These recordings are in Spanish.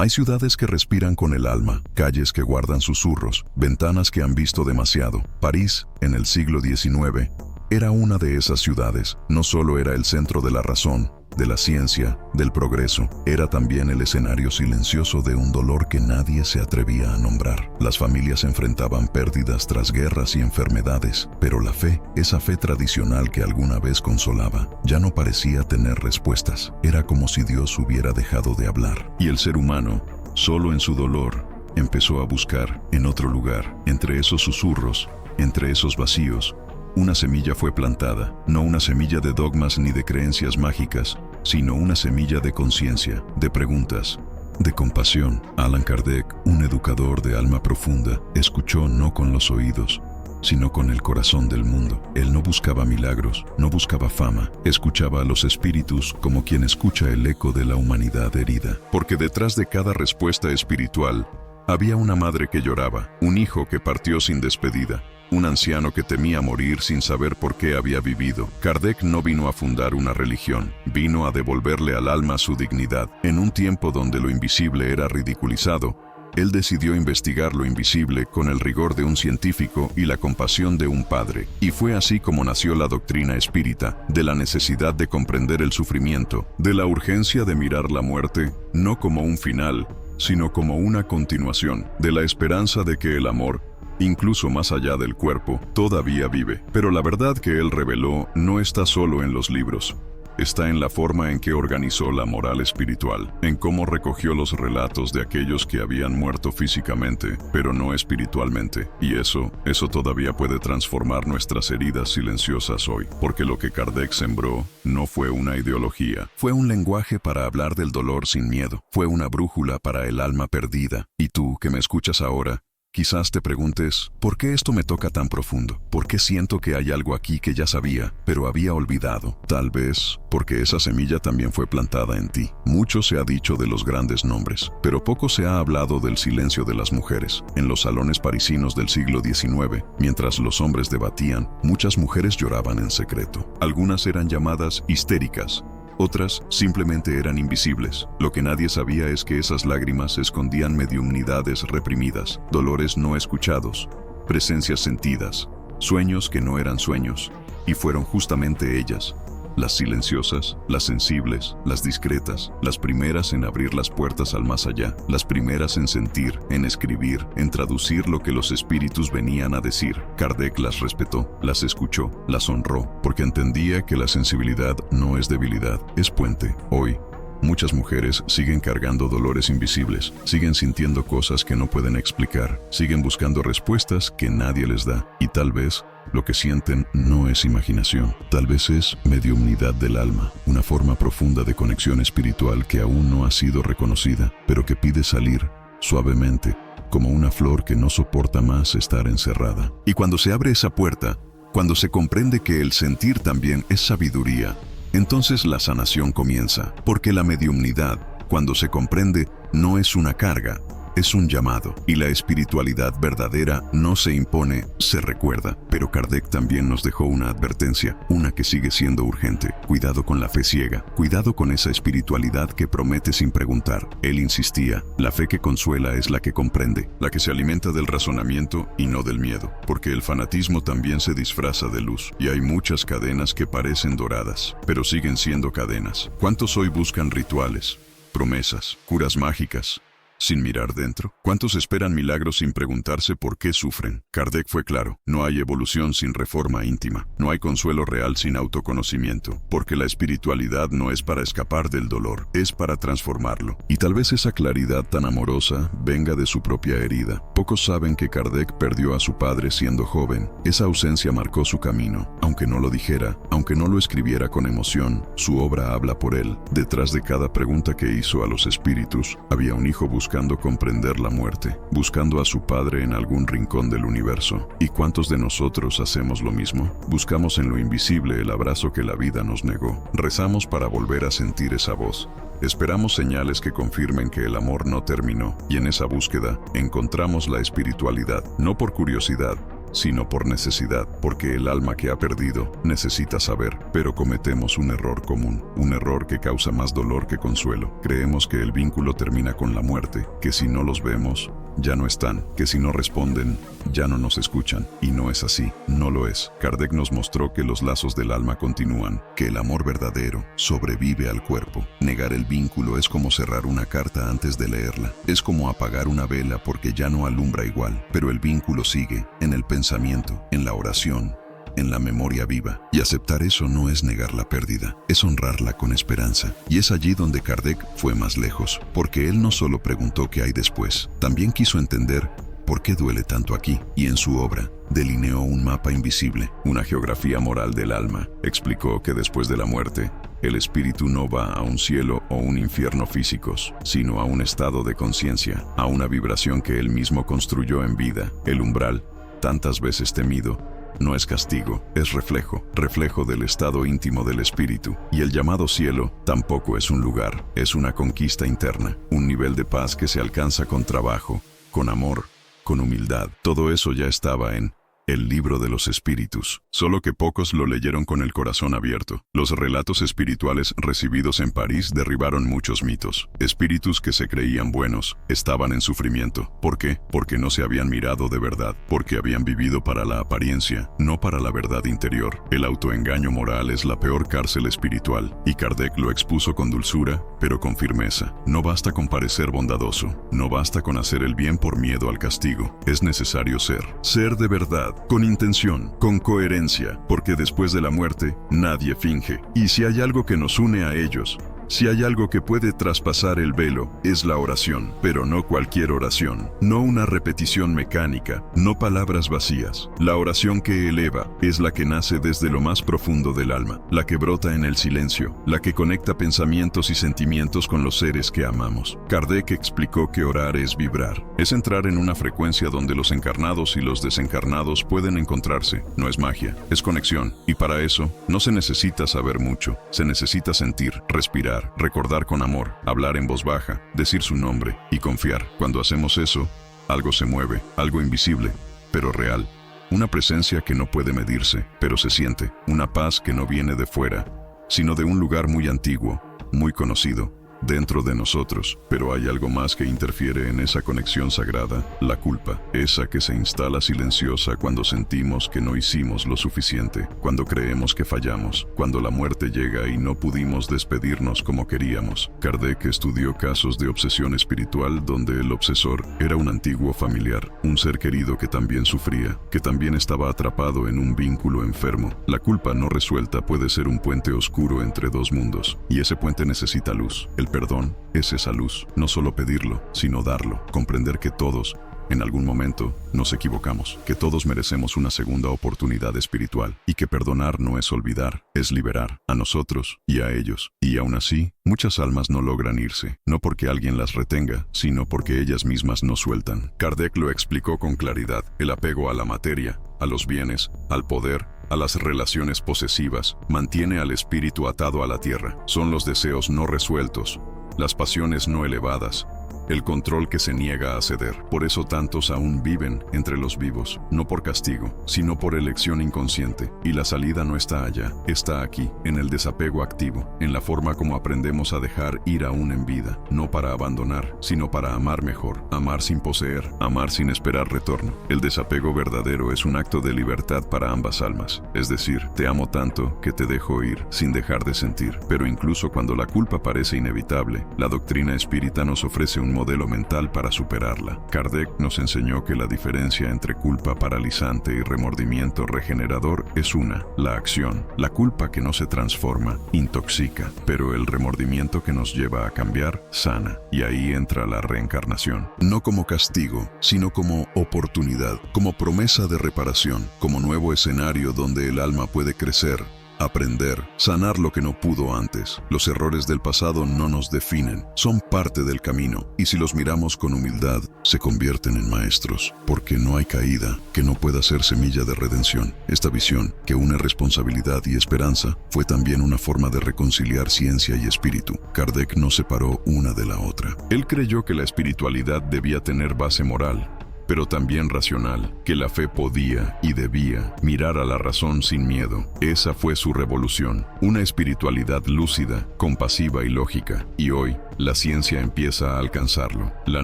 Hay ciudades que respiran con el alma, calles que guardan susurros, ventanas que han visto demasiado. París, en el siglo XIX, era una de esas ciudades. No solo era el centro de la razón, de la ciencia, del progreso, era también el escenario silencioso de un dolor que nadie se atrevía a nombrar. Las familias enfrentaban pérdidas tras guerras y enfermedades, pero la fe, esa fe tradicional que alguna vez consolaba, ya no parecía tener respuestas. Era como si Dios hubiera dejado de hablar. Y el ser humano, solo en su dolor, empezó a buscar en otro lugar, entre esos susurros, entre esos vacíos. Una semilla fue plantada, no una semilla de dogmas ni de creencias mágicas, sino una semilla de conciencia, de preguntas, de compasión. Allan Kardec, un educador de alma profunda, escuchó no con los oídos, sino con el corazón del mundo. Él no buscaba milagros, no buscaba fama, escuchaba a los espíritus como quien escucha el eco de la humanidad herida. Porque detrás de cada respuesta espiritual, había una madre que lloraba, un hijo que partió sin despedida, un anciano que temía morir sin saber por qué había vivido. Kardec no vino a fundar una religión, vino a devolverle al alma su dignidad. En un tiempo donde lo invisible era ridiculizado, él decidió investigar lo invisible con el rigor de un científico y la compasión de un padre. Y fue así como nació la doctrina espírita, de la necesidad de comprender el sufrimiento, de la urgencia de mirar la muerte, no como un final, sino como una continuación, de la esperanza de que el amor, incluso más allá del cuerpo, todavía vive. Pero la verdad que él reveló no está solo en los libros. Está en la forma en que organizó la moral espiritual, en cómo recogió los relatos de aquellos que habían muerto físicamente, pero no espiritualmente. Y eso todavía puede transformar nuestras heridas silenciosas hoy, porque lo que Kardec sembró no fue una ideología, fue un lenguaje para hablar del dolor sin miedo, fue una brújula para el alma perdida. Y tú, que me escuchas ahora, quizás te preguntes, ¿por qué esto me toca tan profundo? ¿Por qué siento que hay algo aquí que ya sabía, pero había olvidado? Tal vez porque esa semilla también fue plantada en ti. Mucho se ha dicho de los grandes nombres, pero poco se ha hablado del silencio de las mujeres. En los salones parisinos del siglo XIX, mientras los hombres debatían, muchas mujeres lloraban en secreto. Algunas eran llamadas histéricas, otras simplemente eran invisibles. Lo que nadie sabía es que esas lágrimas escondían mediumnidades reprimidas, dolores no escuchados, presencias sentidas, sueños que no eran sueños, y fueron justamente ellas, las silenciosas, las sensibles, las discretas, las primeras en abrir las puertas al más allá, las primeras en sentir, en escribir, en traducir lo que los espíritus venían a decir. Kardec las respetó, las escuchó, las honró, porque entendía que la sensibilidad no es debilidad, es puente. Hoy, muchas mujeres siguen cargando dolores invisibles, siguen sintiendo cosas que no pueden explicar, siguen buscando respuestas que nadie les da, y tal vez lo que sienten no es imaginación, tal vez es mediumnidad del alma, una forma profunda de conexión espiritual que aún no ha sido reconocida, pero que pide salir suavemente, como una flor que no soporta más estar encerrada. Y cuando se abre esa puerta, cuando se comprende que el sentir también es sabiduría, entonces la sanación comienza, porque la mediumnidad, cuando se comprende, no es una carga, es un llamado, y la espiritualidad verdadera no se impone, se recuerda. Pero Kardec también nos dejó una advertencia, una que sigue siendo urgente. Cuidado con la fe ciega, cuidado con esa espiritualidad que promete sin preguntar. Él insistía, la fe que consuela es la que comprende, la que se alimenta del razonamiento y no del miedo, porque el fanatismo también se disfraza de luz, y hay muchas cadenas que parecen doradas, pero siguen siendo cadenas. ¿Cuántos hoy buscan rituales, promesas, curas mágicas, sin mirar dentro? ¿Cuántos esperan milagros sin preguntarse por qué sufren? Kardec fue claro, no hay evolución sin reforma íntima, no hay consuelo real sin autoconocimiento, porque la espiritualidad no es para escapar del dolor, es para transformarlo. Y tal vez esa claridad tan amorosa venga de su propia herida. Pocos saben que Kardec perdió a su padre siendo joven. Esa ausencia marcó su camino. Aunque no lo dijera, aunque no lo escribiera con emoción, su obra habla por él. Detrás de cada pregunta que hizo a los espíritus, había un hijo buscando comprender la muerte, buscando a su padre en algún rincón del universo. ¿Y cuántos de nosotros hacemos lo mismo? Buscamos en lo invisible el abrazo que la vida nos negó. Rezamos para volver a sentir esa voz. Esperamos señales que confirmen que el amor no terminó, y en esa búsqueda encontramos la espiritualidad, no por curiosidad, sino por necesidad, porque el alma que ha perdido necesita saber, pero cometemos un error común, un error que causa más dolor que consuelo. Creemos que el vínculo termina con la muerte, que si no los vemos, ya no están, que si no responden, ya no nos escuchan. Y no es así, no lo es. Kardec nos mostró que los lazos del alma continúan, que el amor verdadero sobrevive al cuerpo. Negar el vínculo es como cerrar una carta antes de leerla. Es como apagar una vela porque ya no alumbra igual, pero el vínculo sigue, en el pensamiento, en la oración, en la memoria viva. Y aceptar eso no es negar la pérdida, es honrarla con esperanza. Y es allí donde Kardec fue más lejos, porque él no solo preguntó qué hay después, también quiso entender por qué duele tanto aquí, y en su obra delineó un mapa invisible, una geografía moral del alma. Explicó que después de la muerte, el espíritu no va a un cielo o un infierno físicos, sino a un estado de conciencia, a una vibración que él mismo construyó en vida. El umbral, tantas veces temido, no es castigo, es reflejo del estado íntimo del espíritu. Y el llamado cielo tampoco es un lugar, es una conquista interna, un nivel de paz que se alcanza con trabajo, con amor, con humildad. Todo eso ya estaba en el libro de los espíritus, solo que pocos lo leyeron con el corazón abierto. Los relatos espirituales recibidos en París derribaron muchos mitos. Espíritus que se creían buenos estaban en sufrimiento. ¿Por qué? Porque no se habían mirado de verdad, porque habían vivido para la apariencia, no para la verdad interior. El autoengaño moral es la peor cárcel espiritual, y Kardec lo expuso con dulzura, pero con firmeza. No basta con parecer bondadoso, no basta con hacer el bien por miedo al castigo. Es necesario ser de verdad, con intención, con coherencia, porque después de la muerte, nadie finge. Y si hay algo que nos une a ellos, si hay algo que puede traspasar el velo, es la oración, pero no cualquier oración, no una repetición mecánica, no palabras vacías. La oración que eleva es la que nace desde lo más profundo del alma, la que brota en el silencio, la que conecta pensamientos y sentimientos con los seres que amamos. Kardec explicó que orar es vibrar, es entrar en una frecuencia donde los encarnados y los desencarnados pueden encontrarse. No es magia, es conexión, y para eso no se necesita saber mucho, se necesita sentir, respirar, recordar con amor, hablar en voz baja, decir su nombre y confiar. Cuando hacemos eso, algo se mueve, algo invisible, pero real. Una presencia que no puede medirse, pero se siente. Una paz que no viene de fuera, sino de un lugar muy antiguo, muy conocido, dentro de nosotros. Pero hay algo más que interfiere en esa conexión sagrada: la culpa, esa que se instala silenciosa cuando sentimos que no hicimos lo suficiente, cuando creemos que fallamos, cuando la muerte llega y no pudimos despedirnos como queríamos. Kardec estudió casos de obsesión espiritual donde el obsesor era un antiguo familiar, un ser querido que también sufría, que también estaba atrapado en un vínculo enfermo. La culpa no resuelta puede ser un puente oscuro entre dos mundos, y ese puente necesita luz. El perdón es esa luz, no solo pedirlo, sino darlo, comprender que todos, en algún momento, nos equivocamos, que todos merecemos una segunda oportunidad espiritual, y que perdonar no es olvidar, es liberar, a nosotros y a ellos. Y aún así, muchas almas no logran irse, no porque alguien las retenga, sino porque ellas mismas no sueltan. Kardec lo explicó con claridad: el apego a la materia, a los bienes, al poder, a las relaciones posesivas, mantiene al espíritu atado a la tierra. Son los deseos no resueltos, las pasiones no elevadas, el control que se niega a ceder. Por eso tantos aún viven entre los vivos, no por castigo, sino por elección inconsciente. Y la salida no está allá, está aquí, en el desapego activo, en la forma como aprendemos a dejar ir aún en vida, no para abandonar, sino para amar mejor, amar sin poseer, amar sin esperar retorno. El desapego verdadero es un acto de libertad para ambas almas, es decir, te amo tanto que te dejo ir sin dejar de sentir. Pero incluso cuando la culpa parece inevitable, la doctrina espírita nos ofrece un modelo mental para superarla. Kardec nos enseñó que la diferencia entre culpa paralizante y remordimiento regenerador es una: la acción. La culpa que no se transforma, intoxica, pero el remordimiento que nos lleva a cambiar, sana. Y ahí entra la reencarnación. No como castigo, sino como oportunidad, como promesa de reparación, como nuevo escenario donde el alma puede crecer, aprender, sanar lo que no pudo antes. Los errores del pasado no nos definen, son parte del camino, y si los miramos con humildad, se convierten en maestros, porque no hay caída que no pueda ser semilla de redención. Esta visión, que une responsabilidad y esperanza, fue también una forma de reconciliar ciencia y espíritu. Kardec no separó una de la otra. Él creyó que la espiritualidad debía tener base moral, pero también racional, que la fe podía y debía mirar a la razón sin miedo. Esa fue su revolución, una espiritualidad lúcida, compasiva y lógica. Y hoy, la ciencia empieza a alcanzarlo. La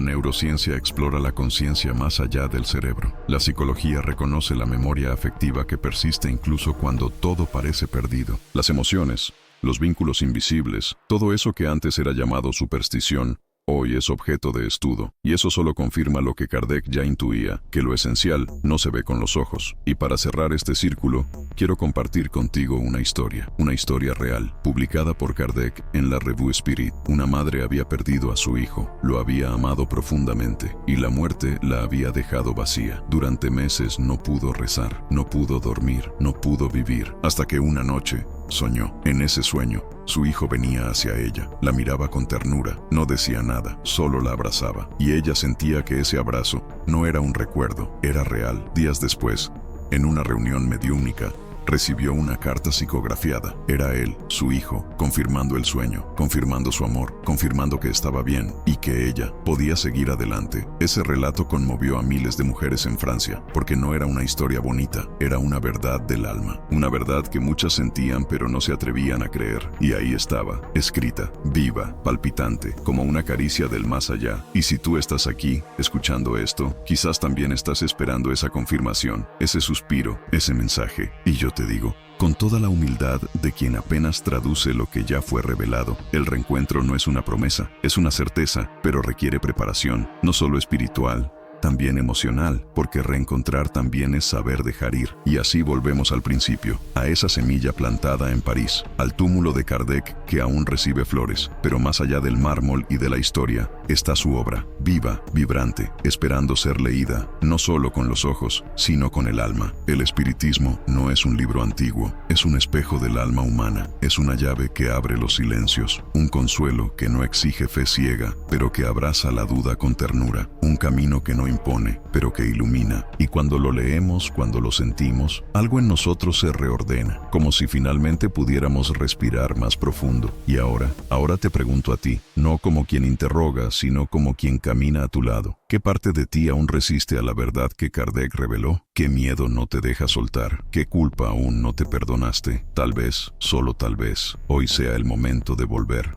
neurociencia explora la conciencia más allá del cerebro. La psicología reconoce la memoria afectiva que persiste incluso cuando todo parece perdido. Las emociones, los vínculos invisibles, todo eso que antes era llamado superstición, hoy es objeto de estudio, y eso solo confirma lo que Kardec ya intuía, que lo esencial no se ve con los ojos. Y para cerrar este círculo, quiero compartir contigo una historia real, publicada por Kardec en la Revue Spirit. Una madre había perdido a su hijo, lo había amado profundamente, y la muerte la había dejado vacía. Durante meses no pudo rezar, no pudo dormir, no pudo vivir, hasta que una noche soñó. En ese sueño, su hijo venía hacia ella, la miraba con ternura, no decía nada, solo la abrazaba, y ella sentía que ese abrazo no era un recuerdo, era real. Días después, en una reunión mediúmnica, recibió una carta psicografiada. Era él, su hijo, confirmando el sueño, confirmando su amor, confirmando que estaba bien y que ella podía seguir adelante. Ese relato conmovió a miles de mujeres en Francia, porque no era una historia bonita, era una verdad del alma, una verdad que muchas sentían pero no se atrevían a creer. Y ahí estaba, escrita, viva, palpitante, como una caricia del más allá. Y si tú estás aquí, escuchando esto, quizás también estás esperando esa confirmación, ese suspiro, ese mensaje. Y yo te digo, con toda la humildad de quien apenas traduce lo que ya fue revelado, el reencuentro no es una promesa, es una certeza, pero requiere preparación, no solo espiritual, también emocional, porque reencontrar también es saber dejar ir. Y así volvemos al principio, a esa semilla plantada en París, al túmulo de Kardec que aún recibe flores, pero más allá del mármol y de la historia, está su obra, viva, vibrante, esperando ser leída, no solo con los ojos, sino con el alma. El espiritismo no es un libro antiguo, es un espejo del alma humana, es una llave que abre los silencios, un consuelo que no exige fe ciega, pero que abraza la duda con ternura, un camino que no impone, pero que ilumina. Y cuando lo leemos, cuando lo sentimos, algo en nosotros se reordena, como si finalmente pudiéramos respirar más profundo. Y ahora te pregunto a ti, no como quien interroga, sino como quien camina a tu lado. ¿Qué parte de ti aún resiste a la verdad que Kardec reveló? ¿Qué miedo no te deja soltar? ¿Qué culpa aún no te perdonaste? Tal vez, solo tal vez, hoy sea el momento de volver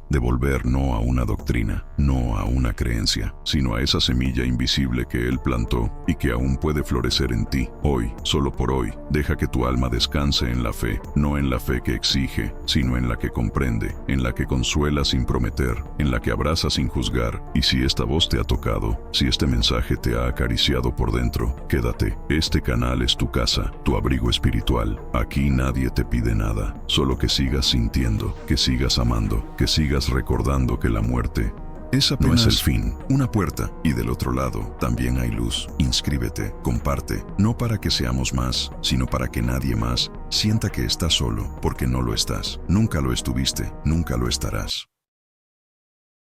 no a una doctrina, no a una creencia, sino a esa semilla invisible que Él plantó y que aún puede florecer en ti. Hoy, solo por hoy, deja que tu alma descanse en la fe, no en la fe que exige, sino en la que comprende, en la que consuela sin prometer, en la que abraza sin juzgar. Y si esta voz te ha tocado, si este mensaje te ha acariciado por dentro, quédate. Este canal es tu casa, tu abrigo espiritual. Aquí nadie te pide nada, solo que sigas sintiendo, que sigas amando, que sigas recordando que la muerte no es el fin, una puerta, y del otro lado también hay luz. Inscríbete, comparte, no para que seamos más, sino para que nadie más sienta que estás solo, porque no lo estás. Nunca lo estuviste, nunca lo estarás.